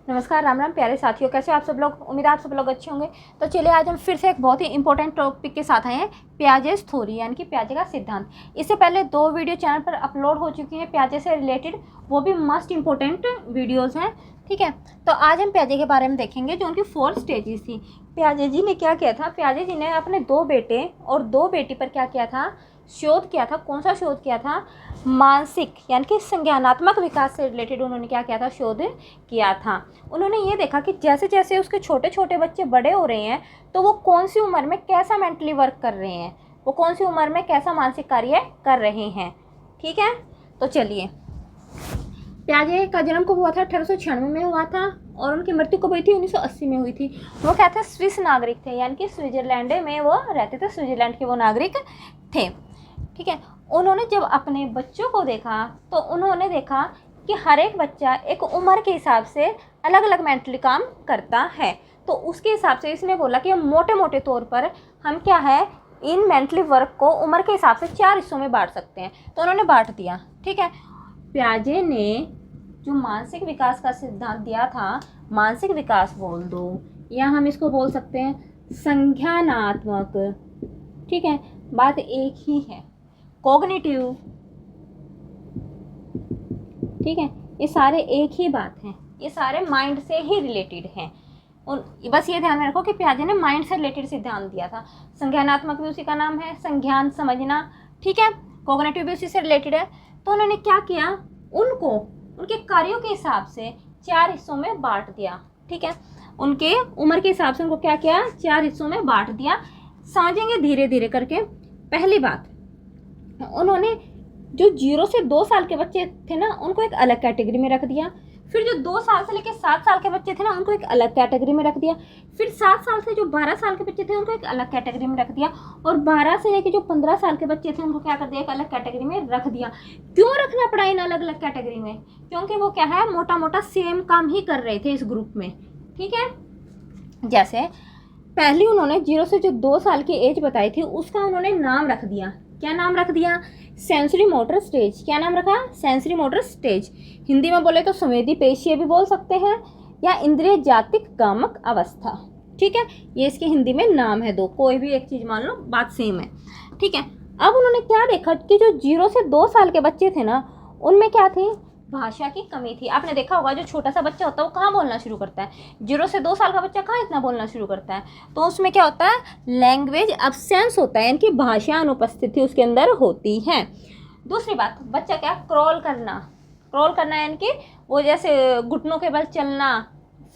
नमस्कार, राम राम प्यारे साथियों, कैसे हो आप सब लोग। उम्मीद है आप सब लोग अच्छे होंगे। तो चलिए आज हम फिर से एक बहुत ही इंपॉर्टेंट टॉपिक के साथ आए हैं, पियाजे's थ्योरी यानी कि पियाजे का सिद्धांत। इससे पहले 2 वीडियो चैनल पर अपलोड हो चुकी हैं पियाजे से रिलेटेड, वो भी मस्ट इंपॉर्टेंट वीडियोज़ हैं। ठीक है, तो आज हम पियाजे के बारे में देखेंगे जो उनकी 4 स्टेजेस थी। पियाजे जी ने क्या किया था, पियाजे जी ने अपने 2 बेटे और 2 बेटी पर क्या किया था, शोध किया था। कौन सा शोध किया था, मानसिक यानी कि संज्ञानात्मक विकास से रिलेटेड उन्होंने क्या किया था, शोध किया था। उन्होंने ये देखा कि जैसे जैसे उसके छोटे छोटे बच्चे बड़े हो रहे हैं तो वो कौन सी उम्र में कैसा मेंटली वर्क कर रहे हैं, वो कौन सी उम्र में कैसा मानसिक कार्य कर रहे हैं। ठीक है, तो चलिए, पियाजे का जन्म कब हुआ था, 1896 में हुआ था और उनकी मृत्यु कब हुई थी, 1980 में हुई थी। वो क्या थे, स्विस नागरिक थे, यानी कि स्विट्जरलैंड में वो रहते थे, स्विट्जरलैंड के वो नागरिक थे। ठीक है, उन्होंने जब अपने बच्चों को देखा तो उन्होंने देखा कि हर एक बच्चा एक उम्र के हिसाब से अलग अलग मेंटली काम करता है। तो उसके हिसाब से इसने बोला कि मोटे मोटे तौर पर हम क्या है, इन मेंटली वर्क को उम्र के हिसाब से 4 हिस्सों में बांट सकते हैं। तो उन्होंने बांट दिया। ठीक है, पियाजे ने जो मानसिक विकास का सिद्धांत दिया था, मानसिक विकास बोल दो या हम इसको बोल सकते हैं संज्ञानात्मक। ठीक है, बात एक ही है, कॉग्निटिव। ठीक है, ये सारे एक ही बात हैं, ये सारे माइंड से ही रिलेटेड हैं। बस ये ध्यान में रखो कि पियाजे ने माइंड से रिलेटेड सिद्धांत दिया था। संज्ञानात्मक भी उसी का नाम है, संज्ञान समझना। ठीक है, कॉग्निटिव भी उसी से रिलेटेड है। तो उन्होंने क्या किया, उनको उनके कार्यों के हिसाब से 4 हिस्सों में बांट दिया। ठीक है, उनके उम्र के हिसाब से उनको क्या किया, 4 हिस्सों में बांट दिया। समझेंगे धीरे धीरे करके। पहली बात, उन्होंने जो 0 से 2 साल के बच्चे थे ना, उनको एक अलग कैटेगरी में रख दिया। फिर जो 2 साल से लेकर 7 साल के बच्चे थे ना, उनको एक अलग कैटेगरी में रख दिया। फिर 7 साल से जो 12 साल के बच्चे थे उनको एक अलग कैटेगरी में रख दिया। और 12 से लेकर जो 15 साल के बच्चे थे उनको क्या कर दिया, एक अलग कैटेगरी में रख दिया। क्यों रखना पड़ा इन अलग अलग कैटेगरी में, क्योंकि वो क्या है, मोटा मोटा सेम काम ही कर रहे थे इस ग्रुप में। ठीक है, जैसे पहले उन्होंने 0 से जो 2 साल की एज बताई थी उसका उन्होंने नाम रख दिया। क्या नाम रख दिया, सेंसरी मोटर स्टेज। क्या नाम रखा, सेंसरी मोटर स्टेज। हिंदी में बोले तो संवेदी पेशीय भी बोल सकते हैं या इंद्रिय जातिक कामक अवस्था। ठीक है, ये इसके हिंदी में नाम है 2, कोई भी एक चीज़ मान लो, बात सेम है। ठीक है, अब उन्होंने क्या देखा कि जो 0 से 2 साल के बच्चे थे ना, उनमें क्या थी, भाषा की कमी थी। आपने देखा होगा जो छोटा सा बच्चा होता है वो कहाँ बोलना शुरू करता है, 0 से 2 साल का बच्चा कहाँ इतना बोलना शुरू करता है, तो उसमें क्या होता है, लैंग्वेज अब्सेंस होता है, यानी कि भाषा अनुपस्थिति उसके अंदर होती है। दूसरी बात, बच्चा क्या, क्रॉल करना यानी कि वो जैसे घुटनों के बल चलना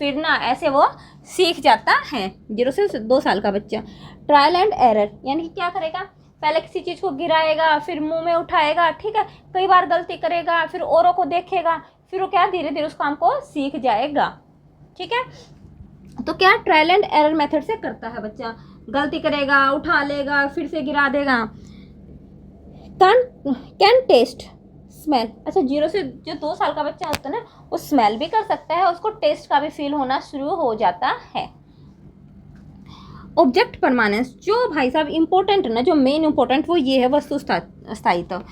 फिरना, ऐसे वो सीख जाता है 0 से 2 साल का बच्चा। ट्रायल एंड एरर यानी कि क्या करेगा, पहले किसी चीज़ को गिराएगा, फिर मुंह में उठाएगा। ठीक है, कई बार गलती करेगा, फिर औरों को देखेगा, फिर वो क्या धीरे धीरे उस काम को सीख जाएगा। ठीक है, तो क्या ट्रायल एंड एरर मेथड से करता है बच्चा, गलती करेगा, उठा लेगा, फिर से गिरा देगा। Can taste smell. अच्छा, 0 से जो 2 साल का बच्चा होता है ना, वो स्मेल भी कर सकता है, उसको टेस्ट का भी फील होना शुरू हो जाता है। ऑब्जेक्ट परमानेंस, जो भाई साहब इंपॉर्टेंट है ना, जो मेन इंपॉर्टेंट वो ये है, वस्तु स्थायित्व।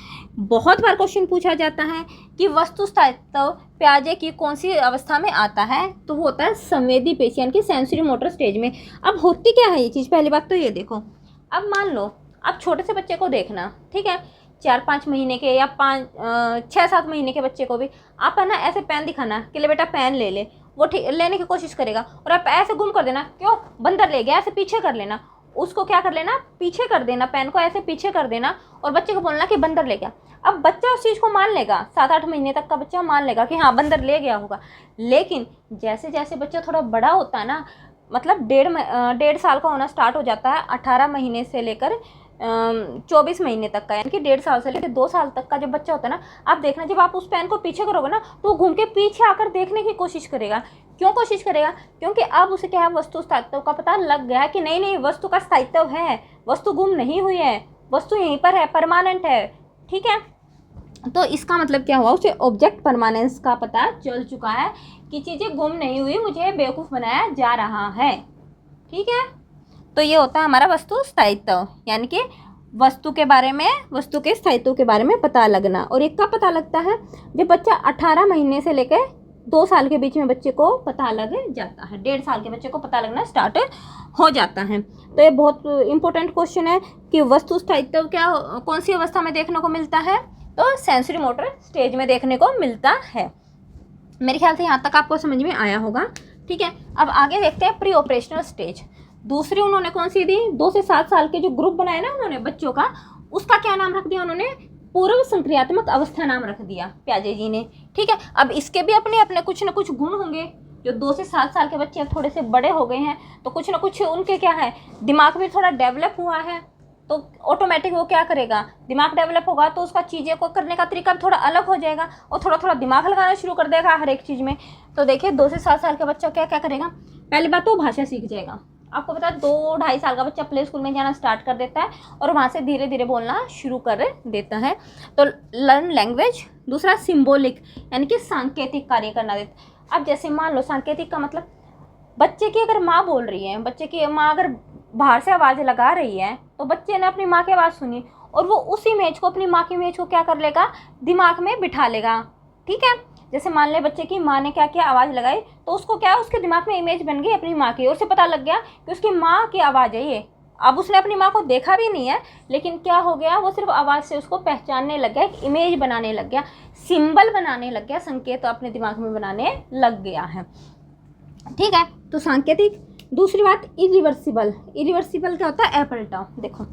बहुत बार क्वेश्चन पूछा जाता है कि वस्तु स्थायित्व पियाजे की कौन सी अवस्था में आता है, तो वो होता है संवेदी पेशी यानी कि सेंसरी मोटर स्टेज में। अब होती क्या है ये चीज़, पहली बात तो ये देखो, अब मान लो अब छोटे से बच्चे को देखना, ठीक है, 4-5 महीने के या 6-7 महीने के बच्चे को भी आप है ना ऐसे पेन दिखाना कि ले बेटा पेन ले ले, वो लेने की कोशिश करेगा, और आप ऐसे गुम कर देना, क्यों बंदर ले गया, ऐसे पीछे कर लेना, उसको क्या कर लेना, पीछे कर देना, पेन को ऐसे पीछे कर देना और बच्चे को बोलना कि बंदर ले गया। अब बच्चा उस चीज़ को मान लेगा, 7-8 महीने तक का बच्चा मान लेगा कि हाँ बंदर ले गया होगा। लेकिन जैसे जैसे बच्चा थोड़ा बड़ा होता है ना, मतलब 1.5 साल का होना स्टार्ट हो जाता है, 18 महीने से लेकर 24 महीने तक का, यानी कि 1.5 साल से लेकर 2 साल तक का जब बच्चा होता है ना, आप देखना जब आप उस पेन को पीछे करोगे ना तो वो घूम के पीछे आकर देखने की कोशिश करेगा। क्यों कोशिश करेगा, क्योंकि अब उसे क्या है, वस्तु स्थायित्व का पता लग गया है कि नहीं नहीं वस्तु का स्थायित्व है, वस्तु गुम नहीं हुई है, वस्तु यहीं पर है, परमानेंट है। ठीक है, तो इसका मतलब क्या हुआ, उसे ऑब्जेक्ट परमानेंस का पता चल चुका है कि चीज़ें गुम नहीं हुई, मुझे बेवकूफ़ बनाया जा रहा है। ठीक है, तो ये होता है हमारा वस्तु स्थायित्व, यानी कि वस्तु के बारे में, वस्तु के स्थायित्व के बारे में पता लगना। और एक का पता लगता है जब बच्चा 18 महीने से लेकर 2 साल के बीच में बच्चे को पता लग जाता है, 1.5 साल के बच्चे को पता लगना स्टार्ट हो जाता है। तो ये बहुत इंपॉर्टेंट क्वेश्चन है कि वस्तु स्थायित्व क्या कौन सी अवस्था में देखने को मिलता है, तो सेंसरी मोटर स्टेज में देखने को मिलता है। मेरे ख्याल से यहाँ तक आपको समझ में आया होगा। ठीक है, अब आगे देखते हैं प्री ऑपरेशनल स्टेज। दूसरी उन्होंने कौन सी दी, 2 से 7 साल के जो ग्रुप बनाए ना उन्होंने बच्चों का, उसका क्या नाम रख दिया उन्होंने, पूर्व संक्रियात्मक अवस्था नाम रख दिया प्याजे जी ने। ठीक है, अब इसके भी अपने अपने कुछ न कुछ गुण होंगे। जो 2 से 7 साल के बच्चे थोड़े से बड़े हो गए हैं तो कुछ ना कुछ उनके क्या है, दिमाग भी थोड़ा डेवलप हुआ है, तो ऑटोमेटिक वो क्या करेगा, दिमाग डेवलप होगा तो उसका चीज़ें को करने का तरीका भी थोड़ा अलग हो जाएगा और थोड़ा थोड़ा दिमाग लगाना शुरू कर देगा हर एक चीज़ में। तो देखिए 2 से 7 साल का बच्चा क्या क्या करेगा, पहली बात तो भाषा सीख जाएगा। आपको पता है 2-2.5 साल का बच्चा प्ले स्कूल में जाना स्टार्ट कर देता है और वहाँ से धीरे धीरे बोलना शुरू कर देता है। तो लर्न लैंग्वेज। दूसरा सिम्बोलिक, यानी कि सांकेतिक कार्य करना देता। अब जैसे मान लो सांकेतिक का मतलब, बच्चे की अगर माँ बोल रही है, बच्चे की माँ अगर बाहर से आवाज़ लगा रही है तो बच्चे ने अपनी माँ की आवाज़ सुनी और वो उस इमेज को, अपनी माँ की इमेज को क्या कर लेगा, दिमाग में बिठा लेगा। ठीक है, जैसे मान ले बच्चे की माँ ने क्या किया, आवाज़ लगाई, तो उसको क्या, उसके दिमाग में इमेज बन गई अपनी माँ की और उसे पता लग गया कि उसकी माँ की आवाज़ है ये। अब उसने अपनी माँ को देखा भी नहीं है, लेकिन क्या हो गया, वो सिर्फ आवाज़ से उसको पहचानने लग गया, एक इमेज बनाने लग गया, सिंबल बनाने लग गया, संकेत तो अपने दिमाग में बनाने लग गया है। ठीक है, तो सांकेतिक। दूसरी बात इरिवर्सिबल। इरिवर्सिबल क्या होता है, अपलटा। देखो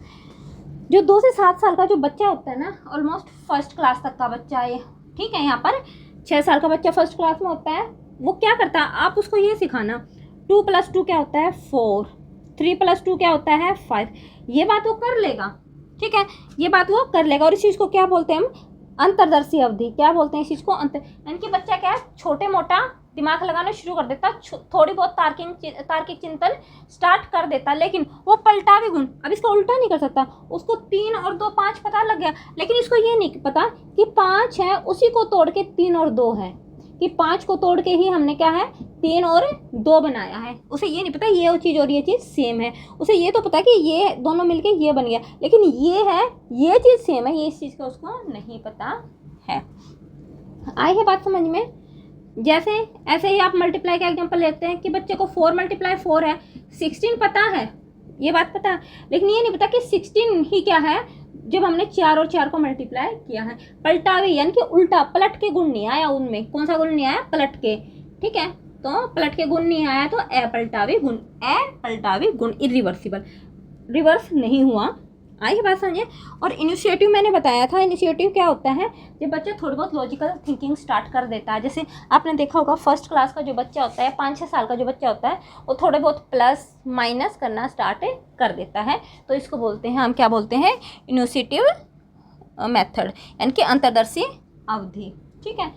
जो 2 से 7 साल का जो बच्चा होता है ना, ऑलमोस्ट फर्स्ट क्लास तक का बच्चा है, ठीक है, यहाँ पर 6 साल का बच्चा फर्स्ट क्लास में होता है, वो क्या करता है, आप उसको ये सिखाना 2 + 2 क्या होता है 4, 3 + 2 क्या होता है 5, ये बात वो कर लेगा। ठीक है, ये बात वो कर लेगा। और इस चीज़ को क्या बोलते हैं हम, अंतर्दर्शी अवधि। क्या बोलते हैं इस चीज़ को, अंतर, यानी कि बच्चा क्या है, छोटे मोटा दिमाग लगाना शुरू कर देता, थोड़ी बहुत तार्किक चिंतन स्टार्ट कर देता, लेकिन वो पलटा भी गुण, अब इसका उल्टा नहीं कर सकता। उसको 3 और 2 5 पता लग गया, लेकिन इसको ये नहीं पता कि 5 है, उसी को तोड़ के 3 और 2 है, कि 5 को तोड़ के ही हमने क्या है 3 और 2 बनाया है। उसे ये नहीं पता ये चीज़ और ये चीज़ सेम है। उसे ये तो पता कि ये दोनों मिलके ये बन गया, लेकिन ये है, ये चीज़ सेम है, ये इस चीज़ का उसको नहीं पता है। आई है बात समझ में। जैसे ऐसे ही आप मल्टीप्लाई का एग्जांपल लेते हैं कि बच्चे को 4 × 4 है, 16 पता है, ये बात पता है, लेकिन ये नहीं पता कि 16 ही क्या है जब हमने 4 और 4 को मल्टीप्लाई किया है। पलटावी यानी कि उल्टा, पलट के गुण नहीं आया उनमें। कौन सा गुण नहीं आया, पलट के। ठीक है, तो पलट के गुण नहीं आया तो अपलटावी गुण, अपलटावी गुण, इरिवर्सिबल, रिवर्स नहीं हुआ। आई बात समझे। और इनिशिएटिव मैंने बताया था, इनिशिएटिव क्या होता है, जब बच्चा थोड़ी बहुत लॉजिकल थिंकिंग स्टार्ट कर देता है। जैसे आपने देखा होगा फर्स्ट क्लास का जो बच्चा होता है, 5-6 साल का जो बच्चा होता है, वो थोड़े बहुत प्लस माइनस करना स्टार्ट कर देता है, तो इसको बोलते हैं हम, क्या बोलते हैं, इनिशिएटिव मेथड, यानी कि अंतर्दर्शी अवधि। ठीक है,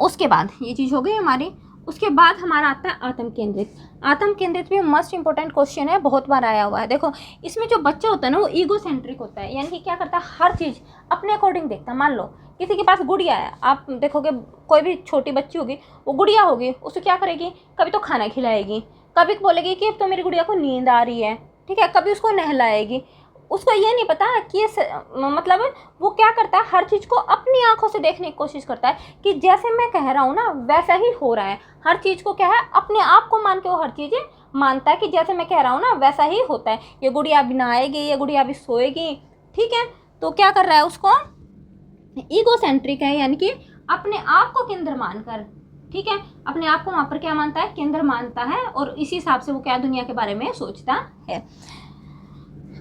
उसके बाद ये चीज़ हो गई हमारी। उसके बाद हमारा आता है आत्म केंद्रित। आत्म केंद्रित भी मस्ट इंपॉर्टेंट क्वेश्चन है, बहुत बार आया हुआ है। देखो इसमें जो बच्चा होता है ना, वो ईगो सेंट्रिक होता है, यानी कि क्या करता है, हर चीज़ अपने अकॉर्डिंग देखता है। मान लो किसी के पास गुड़िया है, आप देखोगे कोई भी छोटी बच्ची होगी, वो गुड़िया होगी, उसे क्या करेगी, कभी तो खाना खिलाएगी, कभी बोलेगी कि अब तो मेरी गुड़िया को नींद आ रही है, ठीक है, कभी उसको नहलाएगी। उसको ये नहीं पता कि मतलब वो क्या करता है, हर चीज़ को अपनी आंखों से देखने की कोशिश करता है कि जैसे मैं कह रहा हूँ ना वैसा ही हो रहा है। हर चीज़ को क्या है, अपने आप को मान के वो हर चीज़ें मानता है कि जैसे मैं कह रहा हूँ ना वैसा ही होता है। ये गुड़िया अभी नहाएगी, ये गुड़िया अभी सोएगी, ठीक है, तो क्या कर रहा है, उसको ईगो सेंट्रिक है, यानी कि अपने आप को केंद्र मानकर, ठीक है, अपने आप को वहाँ पर क्या मानता है, केंद्र मानता है, और इसी हिसाब से वो क्या दुनिया के बारे में सोचता है।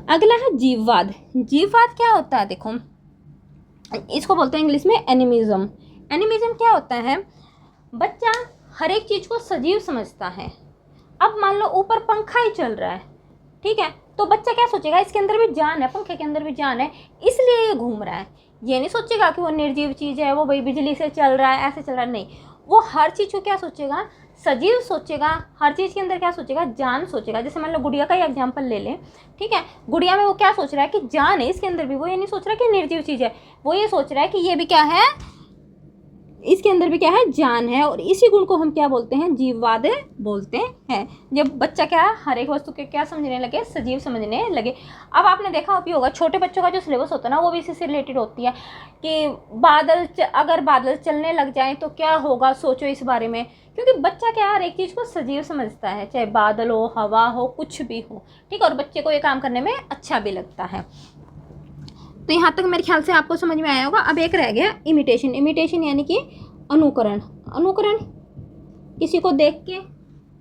अगला है जीववाद। जीववाद क्या होता है, देखो इसको बोलते हैं इंग्लिश में एनिमिज्म। एनिमिज्म क्या होता है, बच्चा हर एक चीज़ को सजीव समझता है। अब मान लो ऊपर पंखा ही चल रहा है, ठीक है, तो बच्चा क्या सोचेगा, इसके अंदर भी जान है, पंखे के अंदर भी जान है, इसलिए ये घूम रहा है। ये नहीं सोचेगा कि वो निर्जीव चीज़ है, वो भाई बिजली से चल रहा है, ऐसे चल रहा है, नहीं, वो हर चीज़ को क्या सोचेगा, सजीव सोचेगा। हर चीज़ के अंदर क्या सोचेगा, जान सोचेगा। जैसे मान लो गुड़िया का ही एग्जांपल ले लें, ठीक है, गुड़िया में वो क्या सोच रहा है कि जान है इसके अंदर भी, वो ये नहीं सोच रहा कि निर्जीव चीज़ है, वो ये सोच रहा है कि ये भी क्या है, इसके अंदर भी क्या है, जान है, और इसी गुण को हम क्या बोलते हैं, जीववाद बोलते हैं। जब बच्चा क्या है, हर एक वस्तु के क्या समझने लगे, सजीव समझने लगे। अब आपने देखा भी होगा, छोटे बच्चों का जो सिलेबस होता है ना, वो भी इसी से रिलेटेड होती है कि अगर बादल चलने लग जाए तो क्या होगा, सोचो इस बारे में। क्योंकि बच्चा क्या है, हर एक चीज़ को सजीव समझता है, चाहे बादल हो, हवा हो, कुछ भी हो, ठीक है। और बच्चे को ये काम करने में अच्छा भी लगता है। तो यहाँ तक मेरे ख्याल से आपको समझ में आया होगा। अब एक रह गया इमिटेशन। इमिटेशन यानी कि अनुकरण। अनुकरण किसी को देख के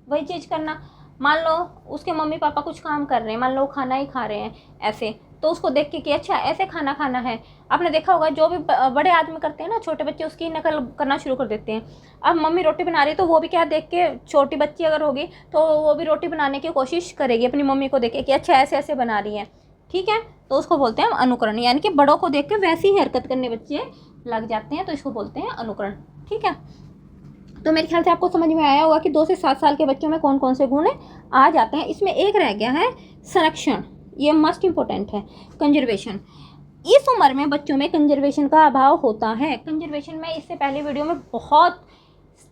वही चीज़ करना। मान लो उसके मम्मी पापा कुछ काम कर रहे हैं, मान लो खाना ही खा रहे हैं ऐसे, तो उसको देख के कि अच्छा ऐसे खाना खाना है। आपने देखा होगा जो भी बड़े आदमी करते हैं ना, छोटे बच्चे उसकी नकल करना शुरू कर देते हैं। अब मम्मी रोटी बना रही है तो वो भी क्या देख के, छोटी बच्ची अगर होगी तो वो भी रोटी बनाने की कोशिश करेगी अपनी मम्मी को देख के कि अच्छा ऐसे ऐसे बना रही है, ठीक है। तो उसको बोलते हैं अनुकरण, यानी कि बड़ों को देख के वैसी ही हरकत करने बच्चे लग जाते हैं, तो इसको बोलते हैं अनुकरण, ठीक है। तो मेरे ख्याल से आपको समझ में आया होगा कि 2 से 7 साल के बच्चों में कौन कौन से गुण आ जाते हैं। इसमें एक रह गया है संरक्षण, ये मस्ट इम्पोर्टेंट है, कंजर्वेशन। इस उम्र में बच्चों में कंजर्वेशन का अभाव होता है। कंजर्वेशन में इससे पहले वीडियो में बहुत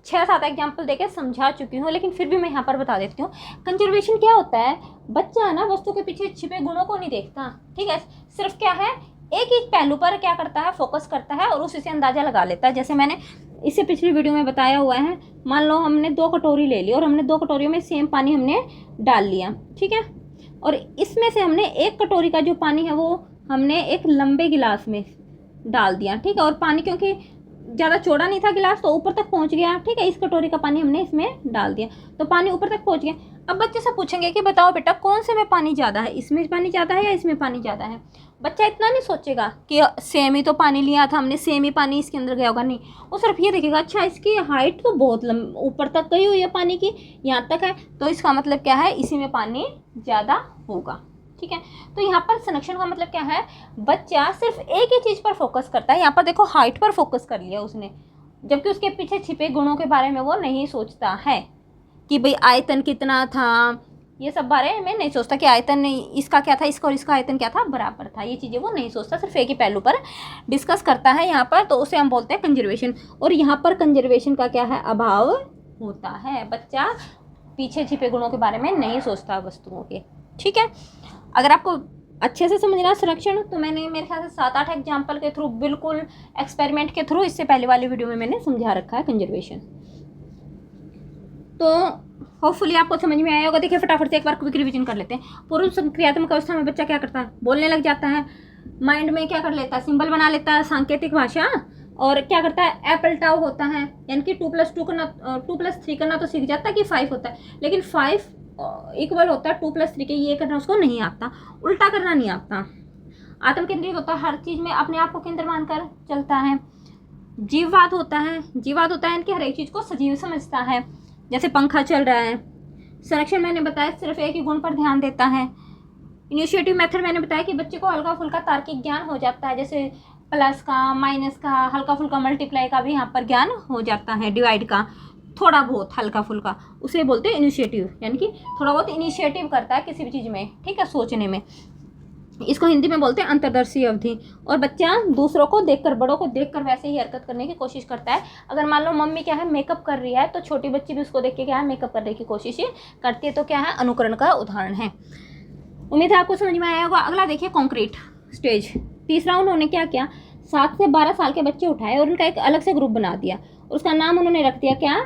6-7 एग्जाम्पल देके समझा चुकी हूँ, लेकिन फिर भी मैं यहाँ पर बता देती हूँ। कंजर्वेशन क्या होता है, बच्चा है ना वस्तु के पीछे छिपे गुणों को नहीं देखता, ठीक है। सिर्फ क्या है, एक एक पहलू पर क्या करता है, फोकस करता है और उसी से अंदाजा लगा लेता है। जैसे मैंने इससे पिछली वीडियो में बताया हुआ है, मान लो हमने 2 कटोरी ले ली और हमने 2 कटोरियों में सेम पानी हमने डाल लिया, ठीक है। और इसमें से हमने 1 कटोरी का जो पानी है वो हमने एक लंबे गिलास में डाल दिया, ठीक है। और पानी क्योंकि ज़्यादा चौड़ा नहीं था गिलास, तो ऊपर तक पहुंच गया, ठीक है। इस कटोरी का पानी हमने इसमें डाल दिया तो पानी ऊपर तक पहुंच गया। अब बच्चे से पूछेंगे कि बताओ बेटा कौन से में पानी ज़्यादा है, इसमें पानी ज़्यादा है या इसमें पानी ज़्यादा है। बच्चा इतना नहीं सोचेगा कि सेम ही तो पानी लिया था हमने, सेम ही पानी इसके अंदर गया होगा, नहीं। वो सिर्फ ये देखेगा अच्छा इसकी हाइट तो बहुत ऊपर तक गई हुई है पानी की, यहाँ तक है, तो इसका मतलब क्या है, इसी में पानी ज़्यादा होगा, ठीक है। तो यहाँ पर संरक्षण का मतलब क्या है, बच्चा सिर्फ एक ही चीज़ पर फोकस करता है। यहाँ पर देखो हाइट पर फोकस कर लिया उसने, जबकि उसके पीछे छिपे गुणों के बारे में वो नहीं सोचता है कि भाई आयतन कितना था, ये सब बारे में नहीं सोचता कि आयतन इसका क्या था, इसका और इसका आयतन क्या था, बराबर था, ये चीज़ें वो नहीं सोचता, सिर्फ एक ही पहलू पर डिस्कस करता है यहाँ पर। तो उसे हम बोलते हैं कंजर्वेशन। और यहाँ पर कंजर्वेशन का क्या है, अभाव होता है। बच्चा पीछे छिपे गुणों के बारे में नहीं सोचता वस्तुओं के, ठीक है। अगर आपको अच्छे से समझना संरक्षण, तो मैंने मेरे ख्याल से 7-8 एग्जाम्पल के थ्रू, बिल्कुल एक्सपेरिमेंट के थ्रू, इससे पहले वाली वीडियो में मैंने समझा रखा है कंजर्वेशन। तो होपफुली आपको समझ में आया होगा। देखिए फटाफट से एक बार क्विक रिवीजन कर लेते हैं। पूर्व क्रियात्मक अवस्था में बच्चा क्या करता है, बोलने लग जाता है, माइंड में क्या कर लेता है, सिंबल बना लेता है, सांकेतिक भाषा, और क्या करता है, एपल टाउ होता है, यानी कि 2+2 करना, 2+3 करना तो सीख जाता है कि 5 होता है, लेकिन 5 इक्वल होता है 2+3 के, ये करना उसको नहीं आता, उल्टा करना नहीं आता। आत्म केंद्रित होता है, हर चीज़ में अपने आप को केंद्र मानकर चलता है। जीववाद होता है, जीववाद होता है यानी कि हर एक चीज़ को सजीव समझता है, जैसे पंखा चल रहा है। संरक्षण मैंने बताया सिर्फ एक ही गुण पर ध्यान देता है। इनिशिएटिव मेथड मैंने बताया कि बच्चे को हल्का फुल्का तार्किक ज्ञान हो जाता है, जैसे प्लस का, माइनस का, हल्का फुल्का मल्टीप्लाई का भी यहाँ पर ज्ञान हो जाता है, डिवाइड का थोड़ा बहुत हल्का फुल्का, उसे बोलते हैं इनिशिएटिव, यानी कि थोड़ा बहुत इनिशिएटिव करता है किसी भी चीज़ में, ठीक है, सोचने में। इसको हिंदी में बोलते हैं अंतर्दर्शी अवधि। और बच्चा दूसरों को देखकर, बड़ों को देखकर वैसे ही हरकत करने की कोशिश करता है। अगर मान लो मम्मी क्या है मेकअप कर रही है, तो छोटी बच्ची भी उसको देख के क्या है मेकअप करने की कोशिश करती है, तो क्या है, अनुकरण का उदाहरण है। उम्मीद है आपको समझ में आया होगा। अगला देखिए कॉन्क्रीट स्टेज। तीसरा उन्होंने क्या किया, 7 से 12 साल के बच्चे उठाए और उनका एक अलग से ग्रुप बना दिया, उसका नाम उन्होंने रख दिया क्या,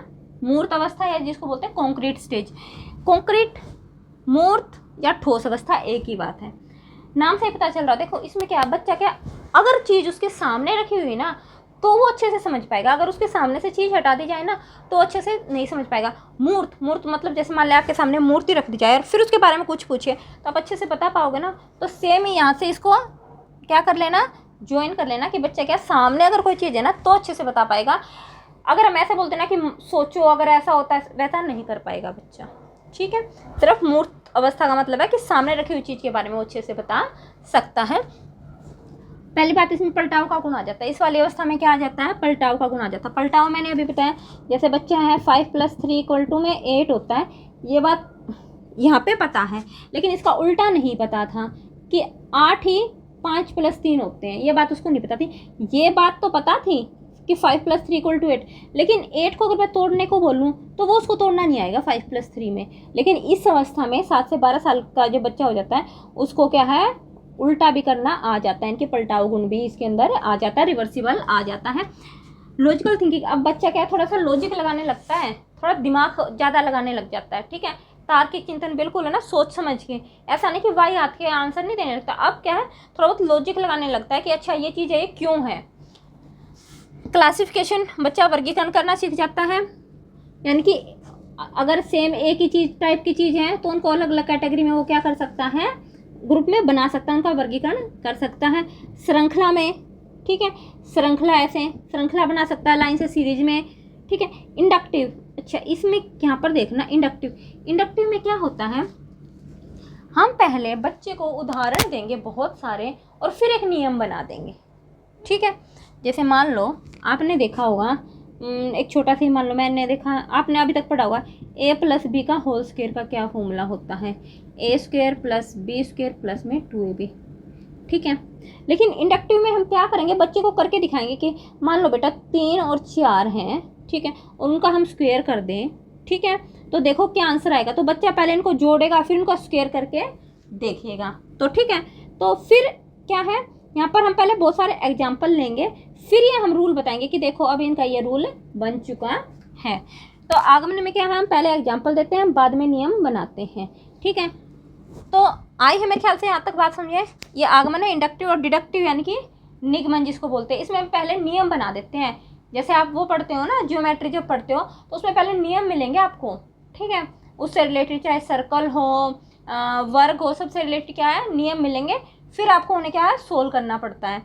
मूर्त अवस्था, या जिसको बोलते हैं कॉन्क्रीट स्टेज। कॉन्क्रीट, मूर्त या ठोस अवस्था एक ही बात है, नाम से ही पता चल रहा है। देखो इसमें क्या, बच्चा क्या, अगर चीज़ उसके सामने रखी हुई ना तो वो अच्छे से समझ पाएगा, अगर उसके सामने से चीज़ हटा दी जाए ना तो अच्छे से नहीं समझ पाएगा। मूर्त, मूर्त मतलब जैसे मान लिया आपके सामने मूर्ति रख दी जाए और फिर उसके बारे में कुछ पूछे तो आप अच्छे से बता पाओगे ना। तो सेम ही यहाँ से इसको क्या कर लेना, ज्वाइन कर लेना कि बच्चा क्या, सामने अगर कोई चीज़ है ना तो अच्छे से बता पाएगा। अगर हम ऐसे बोलते ना कि सोचो अगर ऐसा होता है, वैसा नहीं कर पाएगा बच्चा, ठीक है। सिर्फ मूर्त अवस्था का मतलब है कि सामने रखी हुई चीज़ के बारे में वो अच्छे से बता सकता है। पहली बात, इसमें पलटाव का गुण आ जाता है। इस वाली अवस्था में क्या आ जाता है, पलटाव का गुण आ जाता है। पलटाव मैंने अभी बताया, जैसे बच्चा है 5 + 3 में 8 होता है, ये बात यहाँ पे पता है, लेकिन इसका उल्टा नहीं पता था कि 8 ही 5 + 3 होते हैं, ये बात उसको नहीं पता थी। ये बात तो पता थी कि 5 + 3 = 8, लेकिन 8 को अगर मैं तोड़ने को बोलूँ तो वो उसको तोड़ना नहीं आएगा 5 + 3 में। लेकिन इस अवस्था में 7 से 12 साल का जो बच्चा हो जाता है उसको क्या है, उल्टा भी करना आ जाता है, इनके पलटाऊ गुण भी इसके अंदर आ जाता है, रिवर्सिबल आ जाता है। लॉजिकल थिंकिंग, अब बच्चा क्या है, थोड़ा सा लॉजिक लगाने लगता है, थोड़ा दिमाग ज़्यादा लगाने लग जाता है, ठीक है। तार्किक चिंतन बिल्कुल है ना, सोच समझ के, ऐसा नहीं कि वाई हाथ के आंसर नहीं देने लगता। अब क्या है, थोड़ा बहुत लॉजिक लगाने लगता है कि अच्छा ये चीज़ है, ये क्यों है। क्लासिफिकेशन, बच्चा वर्गीकरण करना सीख जाता है, यानी कि अगर सेम एक ही चीज़ टाइप की चीज़ है तो उनको अलग अलग कैटेगरी में वो क्या कर सकता है, ग्रुप में बना सकता है, उनका वर्गीकरण कर सकता है। श्रृंखला में, ठीक है, श्रृंखला ऐसे श्रृंखला बना सकता है, लाइन से सीरीज में, ठीक है। इंडक्टिव, अच्छा इसमें यहाँ पर देखना, इंडक्टिव में क्या होता है, हम पहले बच्चे को उदाहरण देंगे बहुत सारे और फिर एक नियम बना देंगे, ठीक है। जैसे मान लो आपने देखा होगा, एक छोटा सी मान लो मैंने देखा, आपने अभी तक पढ़ा होगा a+b का होल स्क्वायर का क्या फॉर्मूला होता है, a² + b² + में 2ab, ठीक है। लेकिन इंडक्टिव में हम क्या करेंगे, बच्चे को करके दिखाएंगे कि मान लो बेटा 3 और 4 हैं, ठीक है, उनका हम स्क्वायर कर दें, ठीक है, तो देखो क्या आंसर आएगा। तो बच्चा पहले इनको जोड़ेगा फिर उनको स्क्वायर करके देखिएगा, तो ठीक है। तो फिर क्या है, यहाँ पर हम पहले बहुत सारे एग्जाम्पल लेंगे, फिर ये हम रूल बताएंगे कि देखो अब इनका ये रूल बन चुका है। तो आगमन में क्या है, हम पहले एग्जाम्पल देते हैं, बाद में नियम बनाते हैं, ठीक है। तो आई है मेरे ख्याल से यहाँ तक बात समझिए। ये आगमन है, इंडक्टिव और डिडक्टिव यानी कि निगमन जिसको बोलते हैं, इसमें हम पहले नियम बना देते हैं। जैसे आप वो पढ़ते हो ना, ज्योमेट्री जब पढ़ते हो तो उसमें पहले नियम मिलेंगे आपको, ठीक है, उससे रिलेटेड चाहे सर्कल हो, वर्ग हो, सबसे रिलेटेड क्या है, नियम मिलेंगे, फिर आपको उन्हें क्या है, सोल्व करना पड़ता है,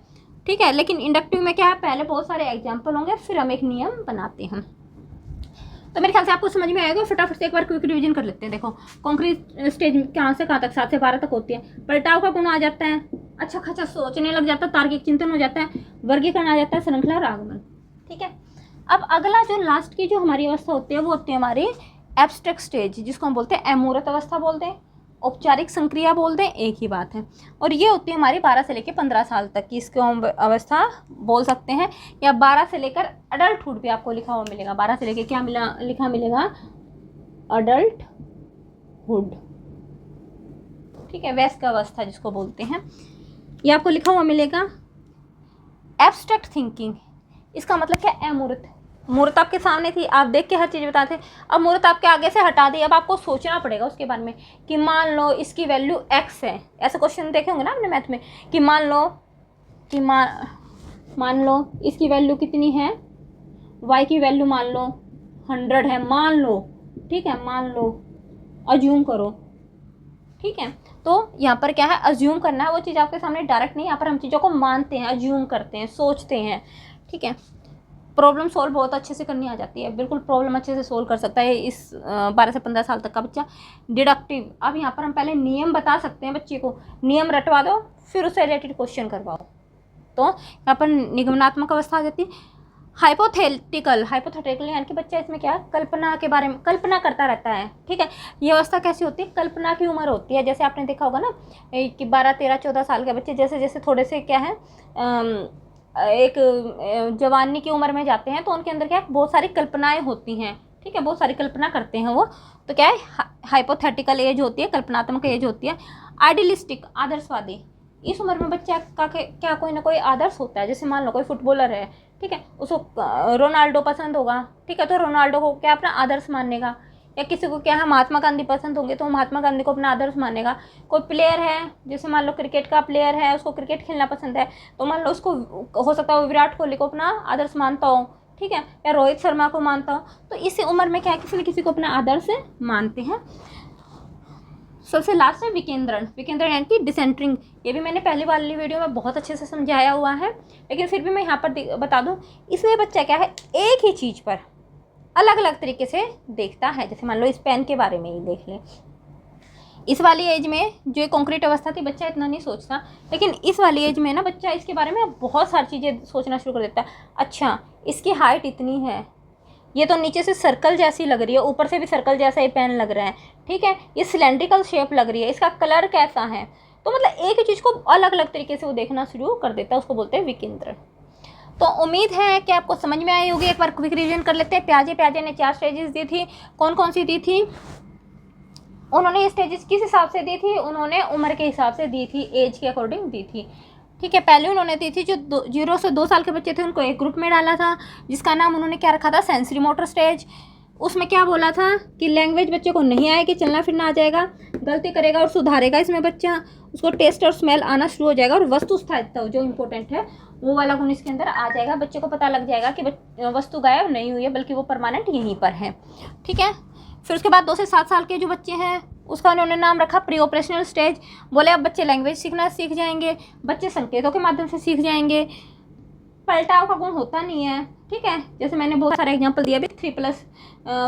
ठीक है। लेकिन इंडक्टिव में क्या है, पहले बहुत सारे एग्जाम्पल होंगे फिर हम एक नियम बनाते हैं। तो मेरे ख्याल से आपको समझ में आएगा। फटाफट से एक बार क्विक रिवीजन कर लेते हैं। देखो कंक्रीट स्टेज कहाँ से कहाँ तक, 7 से 12 तक होती है। पलटाव का गुण आ जाता है, अच्छा खासा सोचने लग जाता है, तार्किक चिंतन हो जाता है, वर्गीकरण आ जाता है, श्रृंखला और आगमन, ठीक है। अब अगला जो लास्ट की जो हमारी अवस्था होती है वो होती है हमारी एब्स्ट्रैक्ट स्टेज, जिसको हम बोलते हैं अमूर्त अवस्था बोलते हैं, औपचारिक संक्रिया बोलते हैं, एक ही बात है। और ये होती है हमारी 12 से लेकर 15 साल तक की, इसको हम अवस्था बोल सकते हैं, या 12 से लेकर अडल्टहुड भी आपको लिखा हुआ मिलेगा। 12 से लेकर क्या लिखा मिलेगा, अडल्टहुड, ठीक है, वयस्क अवस्था जिसको बोलते हैं, ये आपको लिखा हुआ मिलेगा। एब्स्ट्रैक्ट थिंकिंग, इसका मतलब क्या, अमूर्त। मूर्त आपके सामने थी, आप देख के हर चीज़ बताते, अब मूर्त आपके आगे से हटा दी, अब आपको सोचना पड़ेगा उसके बारे में कि मान लो इसकी वैल्यू x है। ऐसे क्वेश्चन देखे होंगे ना आपने मैथ में कि मान लो कि मान लो इसकी वैल्यू कितनी है, y की वैल्यू मान लो 100 है, मान लो, ठीक है, मान लो, अज्यूम करो, ठीक है। तो यहाँ पर क्या है, अज्यूम करना है, वो चीज़ आपके सामने डायरेक्ट नहीं, यहाँ पर हम चीज़ों को मानते हैं, अज्यूम करते हैं, सोचते हैं, ठीक है। प्रॉब्लम सॉल्व बहुत अच्छे से करनी आ जाती है, बिल्कुल प्रॉब्लम अच्छे से सोल्व कर सकता है इस 12 से 15 साल तक का बच्चा। डिडक्टिव, अब यहाँ पर हम पहले नियम बता सकते हैं बच्चे को, नियम रटवा दो फिर उससे रिलेटेड क्वेश्चन करवाओ, तो यहाँ पर निगमनात्मक अवस्था आ जाती है। हाइपोथेटिकल यानी कि बच्चा इसमें क्या, कल्पना के बारे में कल्पना करता रहता है, ठीक है। ये अवस्था कैसी होती है, कल्पना की उम्र होती है। जैसे आपने देखा होगा ना कि 12, 13, 14 साल के बच्चे जैसे जैसे थोड़े से क्या है, एक जवानी की उम्र में जाते हैं तो उनके अंदर क्या है, बहुत सारी कल्पनाएं होती हैं, ठीक है, बहुत सारी कल्पना करते हैं वो, तो क्या है, हाइपोथेटिकल एज होती है, कल्पनात्मक एज होती है। आइडियलिस्टिक, आदर्शवादी, इस उम्र में बच्चा का क्या कोई ना कोई आदर्श होता है। जैसे मान लो कोई फुटबॉलर है, ठीक है, उसको रोनाल्डो पसंद होगा, ठीक है, तो रोनाल्डो को क्या अपना आदर्श मानेगा। या किसी को क्या है, महात्मा गांधी पसंद होंगे तो महात्मा गांधी को अपना आदर्श मानेगा। कोई प्लेयर है, जैसे मान लो क्रिकेट का प्लेयर है, उसको क्रिकेट खेलना पसंद है, तो मान लो उसको हो सकता है वो विराट कोहली को अपना आदर्श मानता हो, ठीक है, या रोहित शर्मा को मानता हो। तो इसी उम्र में क्या है, किसी न किसी को अपना आदर्श मानते हैं। सबसे लास्ट है विकेंद्रण यानी कि डिसेंटरिंग। ये भी मैंने पहले वाली वीडियो में बहुत अच्छे से समझाया हुआ है, लेकिन फिर भी मैं यहाँ पर बता दूँ, इसमें बच्चा क्या है, एक ही चीज़ पर अलग अलग तरीके से देखता है। जैसे मान लो इस पेन के बारे में ही देख लें, इस वाली एज में जो कंक्रीट अवस्था थी बच्चा इतना नहीं सोचता, लेकिन इस वाली एज में ना बच्चा इसके बारे में बहुत सारी चीज़ें सोचना शुरू कर देता है। अच्छा, इसकी हाइट इतनी है, ये तो नीचे से सर्कल जैसी लग रही है, ऊपर से भी सर्कल जैसा ये पेन लग रहा है, ठीक है, ये सिलेंड्रिकल शेप लग रही है, इसका कलर कैसा है। तो मतलब एक ही चीज़ को अलग अलग तरीके से वो देखना शुरू कर देता है, उसको बोलते हैं विकेंद्रण। तो उम्मीद है कि आपको समझ में आई होगी। एक बार क्विक रिवीजन कर लेते हैं। प्याजे ने 4 स्टेजेस दी थी। कौन कौन सी दी थी? उन्होंने स्टेजेस किस हिसाब से दी थी? उन्होंने उम्र के हिसाब से दी थी, एज के अकॉर्डिंग दी थी। ठीक है, पहले उन्होंने दी थी जो 0 से 2 साल के बच्चे थे उनको एक ग्रुप में डाला था, जिसका नाम उन्होंने क्या रखा था? Sensory motor stage. उसमें क्या बोला था कि लैंग्वेज बच्चे को नहीं आएगी, चलना फिरना आ जाएगा, गलती करेगा और सुधारेगा इसमें बच्चा, उसको टेस्ट और स्मेल आना शुरू हो जाएगा, और वस्तु स्थायित्व जो इंपॉर्टेंट है वो वाला गुण इसके अंदर आ जाएगा। बच्चे को पता लग जाएगा कि वस्तु गायब नहीं हुई है बल्कि वो परमानेंट यहीं पर है। ठीक है, फिर उसके बाद 2 से 7 साल के जो बच्चे हैं उसका उन्होंने नाम रखा प्री ऑपरेशनल स्टेज। बोले अब बच्चे लैंग्वेज सीखना सीख जाएंगे, बच्चे संकेतों के माध्यम से सीख जाएंगे, पलटाव का गुण होता नहीं है। ठीक है, जैसे मैंने बहुत सारा एग्जांपल दिया अभी, 3 +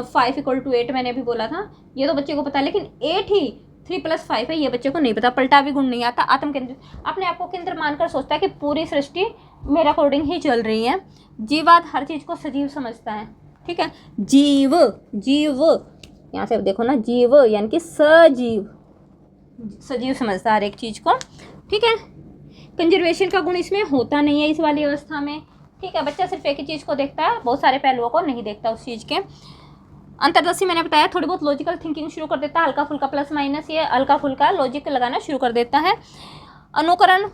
5 = 8 मैंने अभी बोला था, ये तो बच्चे को पता है, लेकिन 8 ही 3 + 5 है, ये बच्चे को नहीं पता। पलटावी गुण नहीं आता। आत्म केंद्र, अपने आप को केंद्र मानकर सोचता है कि पूरी सृष्टि मेरे अकॉर्डिंग ही चल रही है। जीववाद हर चीज़ को सजीव समझता है। ठीक है, जीव यहाँ से देखो ना, जीव यानी कि सजीव समझता है हर एक चीज़ को। ठीक है, कंजर्वेशन का गुण इसमें होता नहीं है इस वाली अवस्था में। ठीक है, बच्चा सिर्फ एक ही चीज़ को देखता है, बहुत सारे पहलुओं को नहीं देखता उस चीज़ के। अंतर्दृष्टि मैंने बताया, थोड़ी बहुत लॉजिकल थिंकिंग शुरू कर देता है, हल्का फुल्का प्लस माइनस, ये हल्का फुल्का लॉजिक लगाना शुरू कर देता है। अनुकरण